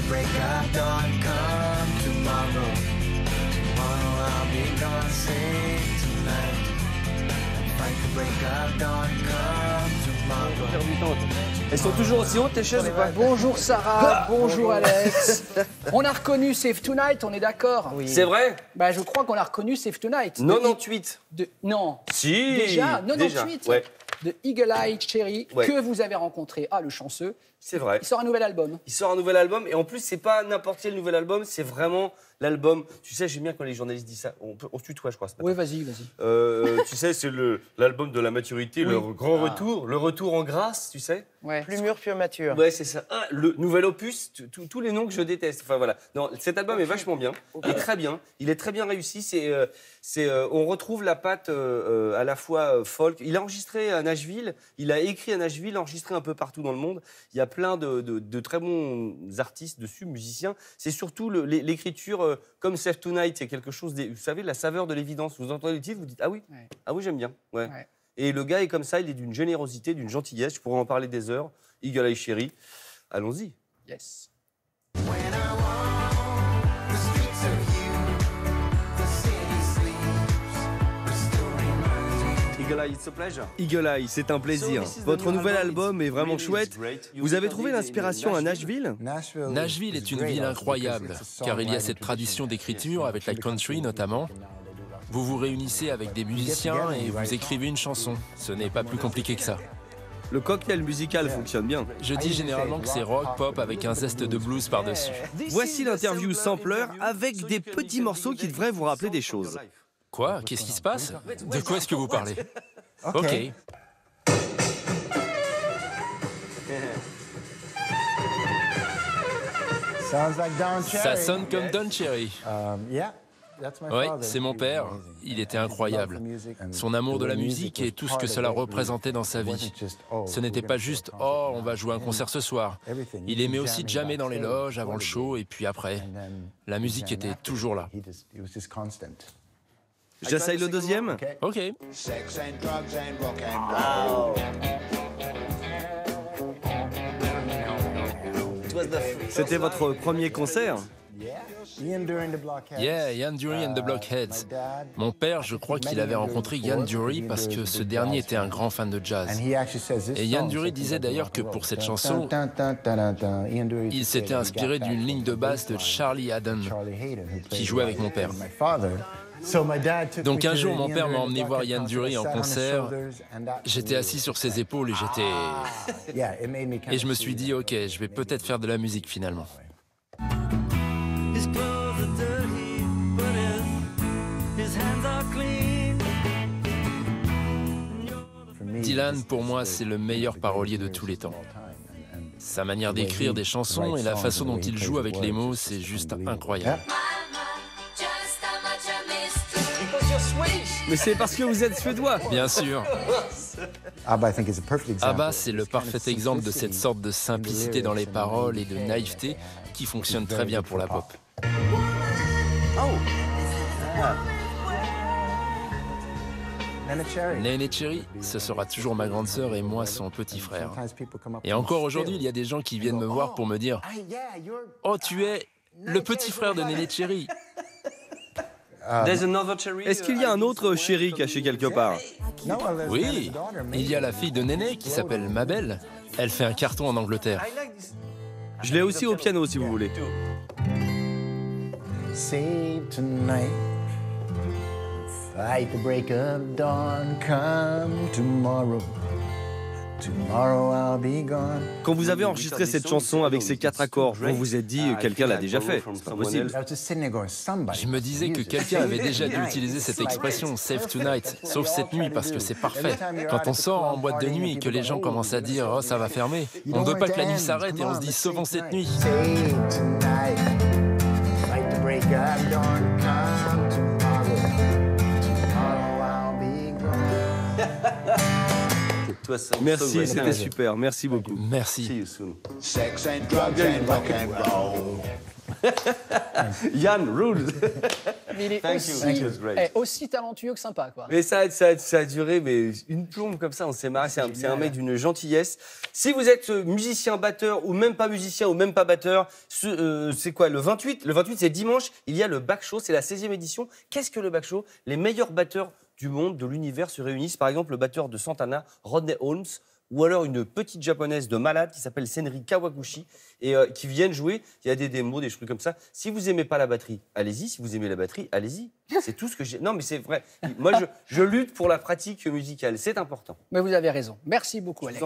break of dawn, come tomorrow. Tomorrow I'll be gone, sing tonight. Fight the break of dawn, come tomorrow. Elles sont toujours aussi hautes, tes chaises ou pas? Bonjour Sarah, bonjour Alex. On a reconnu Save Tonight, on est d'accord? Oui. C'est vrai? Bah, je crois qu'on a reconnu Save Tonight. 98. Non. Si. Déjà 98. Ouais. De Eagle Eye Cherry, Ouais. que vous avez rencontré. Ah, le chanceux. C'est vrai. Il sort un nouvel album. Il sort un nouvel album et en plus c'est pas n'importe quel nouvel album, c'est vraiment l'album. Tu sais, j'aime bien quand les journalistes disent ça. On se tutoie, je crois. Ce matin. Oui, vas-y. Tu sais, c'est l'album de la maturité, Oui. le grand retour, le retour en grâce, tu sais. Ouais. Plus mûr, plus mature. Ouais, c'est ça. Ah, le nouvel opus, tous les noms que je déteste. Enfin voilà. Non, cet album est vachement bien. Il est très bien. Il est très bien réussi. On retrouve la patte à la fois folk. Il a enregistré à Nashville. Il a écrit à Nashville, enregistré un peu partout dans le monde. Il y a plein de très bons artistes dessus, musiciens. C'est surtout l'écriture comme Save Tonight. C'est quelque chose. Vous savez, la saveur de l'évidence. Vous entendez le titre, vous dites ah oui, Ouais. ah oui, j'aime bien. Ouais. Ouais. Et le gars est comme ça, il est d'une générosité, d'une gentillesse. Je pourrais en parler des heures. Eagle Eye Cherry. Allons-y. Yes. Eagle Eye, it's a pleasure. Eagle Eye, c'est un plaisir. Votre nouvel album est vraiment chouette. Vous avez trouvé l'inspiration à Nashville? Nashville est une ville incroyable, car il y a cette tradition d'écriture avec la country notamment. Vous vous réunissez avec des musiciens et vous écrivez une chanson. Ce n'est pas plus compliqué que ça. Le cocktail musical fonctionne bien. Je dis généralement que c'est rock pop avec un zeste de blues par-dessus. Voici l'interview sampleur avec des petits morceaux qui devraient vous rappeler des choses. Quoi? Qu'est-ce qui se passe? De quoi est-ce que vous parlez? Ok. Ça sonne comme Don Cherry. Oui, c'est mon père. Il était incroyable. Son amour de la musique et tout ce que cela représentait dans sa vie. Ce n'était pas juste « Oh, on va jouer un concert ce soir ». Il aimait aussi jammer dans les loges avant le show et puis après. La musique était toujours là. J'essaye le deuxième? Ok. C'était votre premier concert? Yeah, Ian Dury and the Blockheads. Mon père, je crois qu'il avait rencontré Ian Dury parce que ce dernier était un grand fan de jazz. Et Ian Dury disait d'ailleurs que pour cette chanson, il s'était inspiré d'une ligne de basse de Charlie Haden, qui jouait avec mon père. Donc un jour, mon père m'a emmené voir Ian Dury en concert. J'étais assis sur ses épaules et je me suis dit, ok, je vais peut-être faire de la musique finalement. Dylan, pour moi, c'est le meilleur parolier de tous les temps. Sa manière d'écrire des chansons et la façon dont il joue avec les mots, c'est juste incroyable. Mais c'est parce que vous êtes suédois. Bien sûr. ABBA, c'est le parfait exemple de cette sorte de simplicité dans les paroles et de naïveté qui fonctionne très bien pour la pop. Néné Cherry, ce sera toujours ma grande sœur et moi son petit frère. Et encore aujourd'hui, il y a des gens qui viennent me voir pour me dire « Oh, tu es le petit frère de Néné Cherry !» Est-ce qu'il y a un autre chéri caché quelque part? Oui, il y a la fille de Néné qui s'appelle Mabel. Elle fait un carton en Angleterre. Je l'ai aussi au piano si vous voulez. Save tonight. Fight the break of dawn. Come tomorrow. Tomorrow I'll be gone. Quand vous avez enregistré cette chanson avec ces 4 accords, vous vous êtes dit quelqu'un l'a déjà fait. C'est pas possible. Je me disais que quelqu'un avait déjà dû utiliser cette expression « Save Tonight », sauf cette nuit parce que c'est parfait. Quand on sort en boîte de nuit et que les gens commencent à dire « Oh, ça va fermer », on ne veut pas que la nuit s'arrête et on se dit « Sauvons cette nuit ». Save tonight. Fight the break of dawn. Come tomorrow. Tomorrow I'll be gone. Merci, c'était super. Merci beaucoup. Merci. See you soon. Sex and drugs and rock and roll. Yann rules. Mais il est Thank you. Thank you. It's great. aussi talentueux que sympa, quoi. Mais ça a duré une plombe comme ça, on s'est marré. C'est un mec d'une gentillesse. Si vous êtes musicien, batteur, ou même pas musicien, ou même pas batteur, c'est quoi le 28 Le 28, c'est dimanche, il y a le Back Show, c'est la 16e édition. Qu'est-ce que le Back Show? Les meilleurs batteurs du monde, de l'univers se réunissent. Par exemple, le batteur de Santana, Rodney Holmes, ou alors une petite japonaise de malade qui s'appelle Senri Kawaguchi, et qui viennent jouer. Il y a des démos, des trucs comme ça. Si vous aimez pas la batterie, allez-y. Si vous aimez la batterie, allez-y. C'est tout ce que j'ai. Non, mais c'est vrai. Moi, je lutte pour la pratique musicale. C'est important. Mais vous avez raison. Merci beaucoup, Alex.